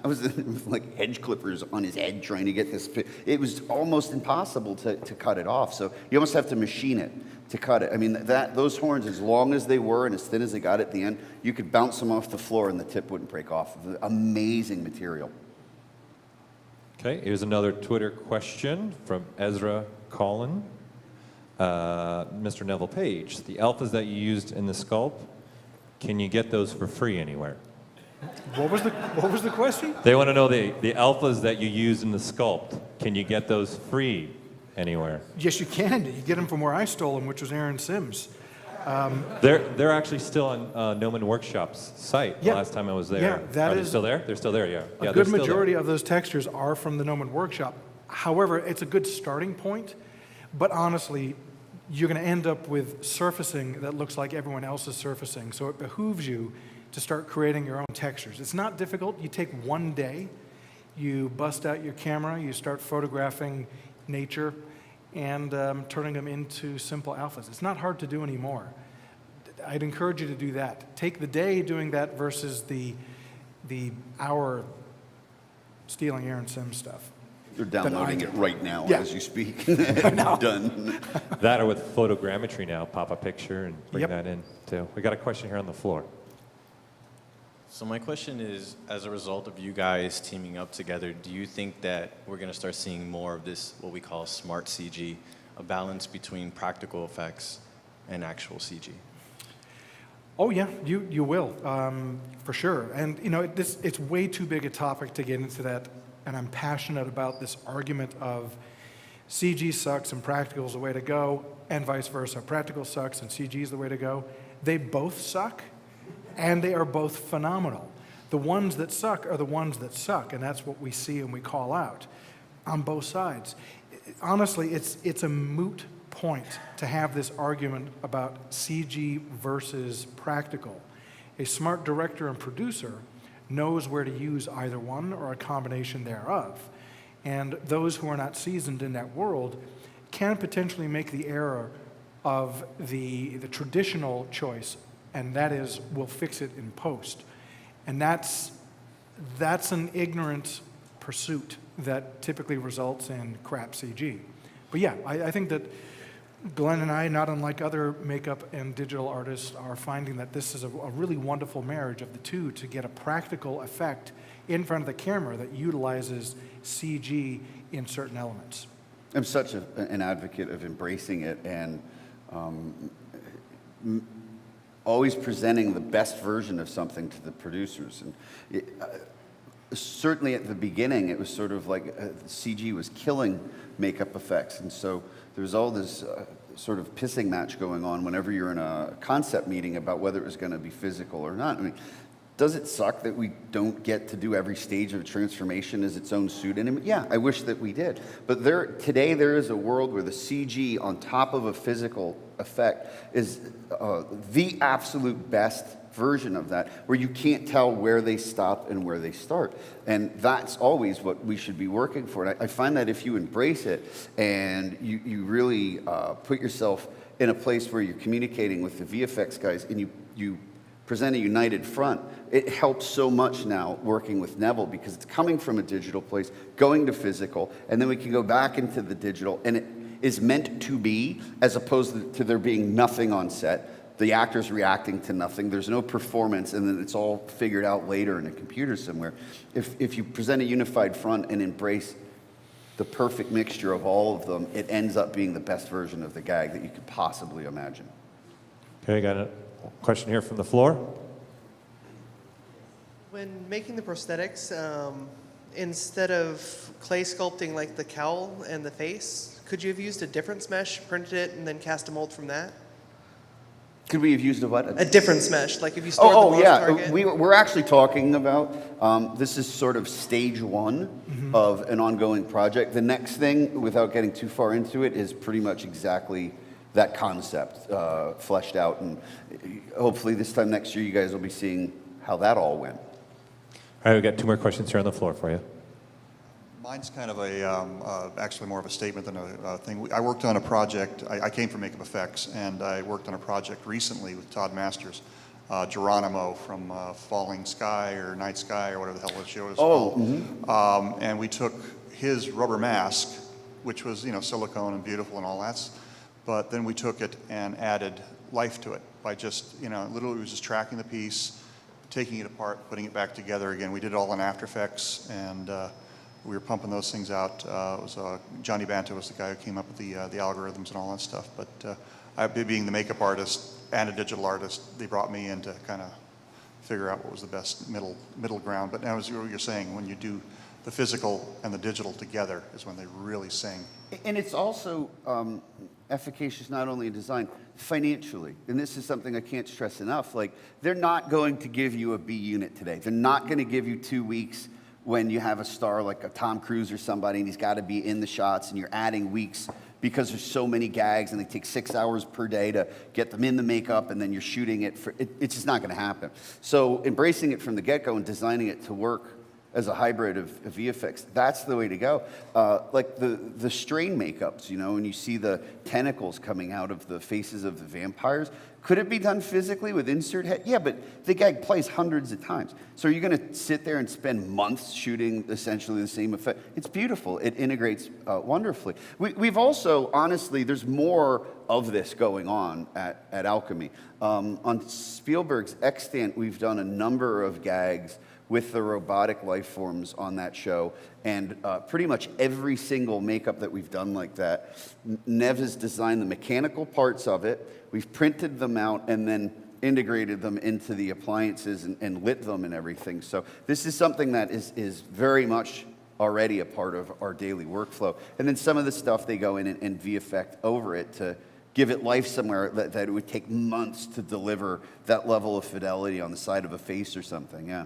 I was like hedge clippers on his head trying to get this. It was almost impossible to cut it off. So you almost have to machine it to cut it. I mean, those horns, as long as they were and as thin as they got at the end, you could bounce them off the floor and the tip wouldn't break off. Amazing material. Okay, here's another Twitter question from Ezra Collin. Mr. Neville Page, the alphas that you used in the sculpt, can you get those for free anywhere? What was the question? They want to know the alphas that you use in the sculpt. Can you get those free anywhere? Yes, you can. You get them from where I stole them, which was Aaron Sims. They're actually still on Gnomon Workshop's site. Yeah. The last time I was there. Yeah, that Are they is- still there? They're still there, yeah. A good majority of those textures are from the Gnomon Workshop. However, it's a good starting point, but honestly, you're going to end up with surfacing that looks like everyone else's surfacing, so it behooves you to start creating your own textures. It's not difficult. You take one day, you bust out your camera, you start photographing nature and turning them into simple alphas. It's not hard to do anymore. I'd encourage you to do that. Take the day doing that versus the hour stealing Aaron Sims stuff. They're downloading it right now Yeah. as you speak. Done. That or with photogrammetry now, pop a picture and bring Yep. that in too. We got a question here on the floor. So my question is, as a result of you guys teaming up together, do you think that we're going to start seeing more of this, what we call smart CG, a balance between practical effects and actual CG? Oh yeah, you will, for sure. And you know, it's way too big a topic to get into that, and I'm passionate about this argument of CG sucks and practical is the way to go, and vice versa. Practical sucks and CG is the way to go. They both suck, and they are both phenomenal. The ones that suck are the ones that suck, and that's what we see and we call out on both sides. Honestly, it's a moot point to have this argument about CG versus practical. A smart director and producer knows where to use either one or a combination thereof. And those who are not seasoned in that world can potentially make the error of the traditional choice, and that is, we'll fix it in post. And that's an ignorant pursuit that typically results in crap CG. But yeah, I think that Glenn and I, not unlike other makeup and digital artists, are finding that this is a really wonderful marriage of the two to get a practical effect in front of the camera that utilizes CG in certain elements. I'm such an advocate of embracing it and always presenting the best version of something to the producers. And certainly at the beginning, it was sort of like CG was killing makeup effects. And so there's all this sort of pissing match going on whenever you're in a concept meeting about whether it was going to be physical or not. I mean, does it suck that we don't get to do every stage of a transformation as its own pseudonym? Yeah, I wish that we did. But today there is a world where the CG on top of a physical effect is the absolute best version of that, where you can't tell where they stop and where they start. And that's always what we should be working for. And I find that if you embrace it and you really put yourself in a place where you're communicating with the VFX guys and you present a united front, it helps so much now working with Neville because it's coming from a digital place, going to physical, and then we can go back into the digital, and it is meant to be, as opposed to there being nothing on set. The actor's reacting to nothing. There's no performance, and then it's all figured out later in a computer somewhere. If you present a unified front and embrace the perfect mixture of all of them, it ends up being the best version of the gag that you could possibly imagine. Okay, got a question here from the floor. When making the prosthetics, instead of clay sculpting like the cowl and the face, could you have used a difference mesh, printed it, and then cast a mold from that? Could we have used a what? A difference mesh, like if you stored the most target. We're actually talking about, this is sort of stage one of an ongoing project. The next thing, without getting too far into it, is pretty much exactly that concept fleshed out. And hopefully this time next year, you guys will be seeing how that all went. All right, we got two more questions here on the floor for you. Mine's kind of actually more of a statement than a thing. I worked on a project, I came from makeup effects, and I worked on a project recently with Todd Masters, Geronimo from Falling Sky or Night Sky or whatever the hell the show is called. And we took his rubber mask, which was, silicone and beautiful and all that, but then we took it and added life to it by just, literally was just tracking the piece, taking it apart, putting it back together again. We did it all in After Effects, and we were pumping those things out. It was Johnny Banta was the guy who came up with the algorithms and all that stuff. But I, being the makeup artist and a digital artist, they brought me in to kind of figure out what was the best middle ground. But now, as you're saying, when you do the physical and the digital together is when they really sing. And it's also efficacious not only in design, financially. And this is something I can't stress enough. Like, they're not going to give you a B unit today. They're not going to give you 2 weeks when you have a star like a Tom Cruise or somebody and he's got to be in the shots and you're adding weeks because there's so many gags and they take 6 hours per day to get them in the makeup and then you're shooting it. It's just not going to happen. So embracing it from the get-go and designing it to work as a hybrid of VFX, that's the way to go. Like the strain makeups, and you see the tentacles coming out of the faces of the vampires. Could it be done physically with insert head? Yeah, but the gag plays hundreds of times. So are you going to sit there and spend months shooting essentially the same effect? It's beautiful. It integrates wonderfully. We've also, honestly, there's more of this going on at Alchemy. On Spielberg's Extant, we've done a number of gags with the robotic life forms on that show, and pretty much every single makeup that we've done like that, Nev has designed the mechanical parts of it, we've printed them out, and then integrated them into the appliances and lit them and everything. So this is something that is very much already a part of our daily workflow. And then some of the stuff they go in and VFX over it to give it life somewhere that it would take months to deliver that level of fidelity on the side of a face or something, yeah.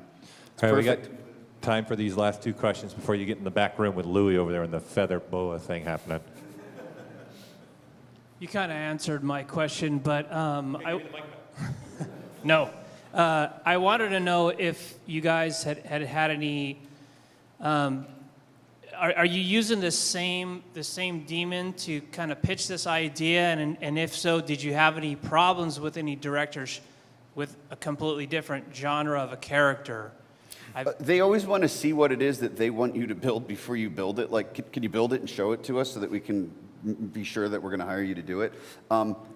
It's All right, we got perfect. time for these last 2 questions before you get in the back room with Louis over there and the feather boa thing happening. You kind of answered my question, but no. I wanted to know if you guys had any. Are you using the same demon to kind of pitch this idea, and if so, did you have any problems with any directors with a completely different genre of a character? They always want to see what it is that they want you to build before you build it. Like, can you build it and show it to us so that we can be sure that we're going to hire you to do it?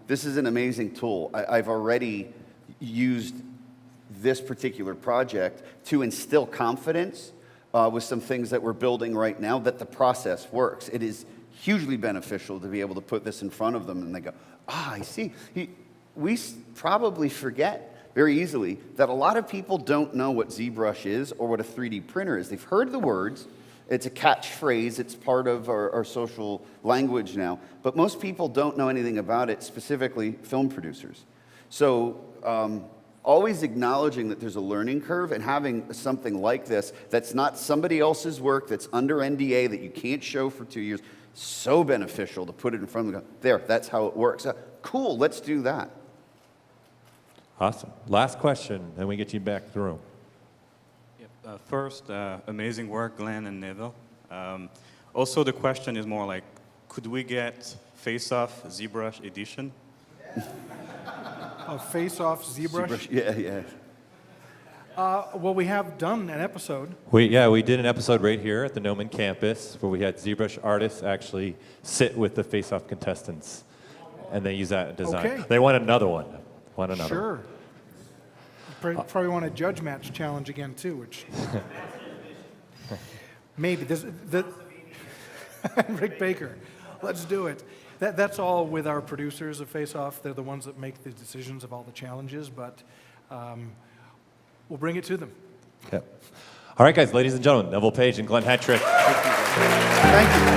This is an amazing tool. I've already used this particular project to instill confidence with some things that we're building right now, that the process works. It is hugely beneficial to be able to put this in front of them and they go, I see. We probably forget very easily that a lot of people don't know what ZBrush is or what a 3D printer is. They've heard the words. It's a catchphrase. It's part of our social language now. But most people don't know anything about it, specifically film producers. So always acknowledging that there's a learning curve and having something like this that's not somebody else's work, that's under NDA, that you can't show for 2 years, so beneficial to put it in front of them. There, that's how it works. Cool, let's do that. Awesome. Last question, then we get you back to the room. Yep. First, amazing work, Glenn and Neville. Also, the question is more like, could we get Face-Off ZBrush edition? A face-off ZBrush? Yeah. Well, we have done an episode. We did an episode right here at the Noman campus where we had ZBrush artists actually sit with the face-off contestants, and they use that design. Okay. They want another one. Sure. Probably want a judge match challenge again too, which maybe Rick Baker. Let's do it. That's all with our producers of Face Off. They're the ones that make the decisions of all the challenges, but we'll bring it to them. Yep. All right, guys, ladies and gentlemen, Neville Page and Glenn Hattrick. Thank you.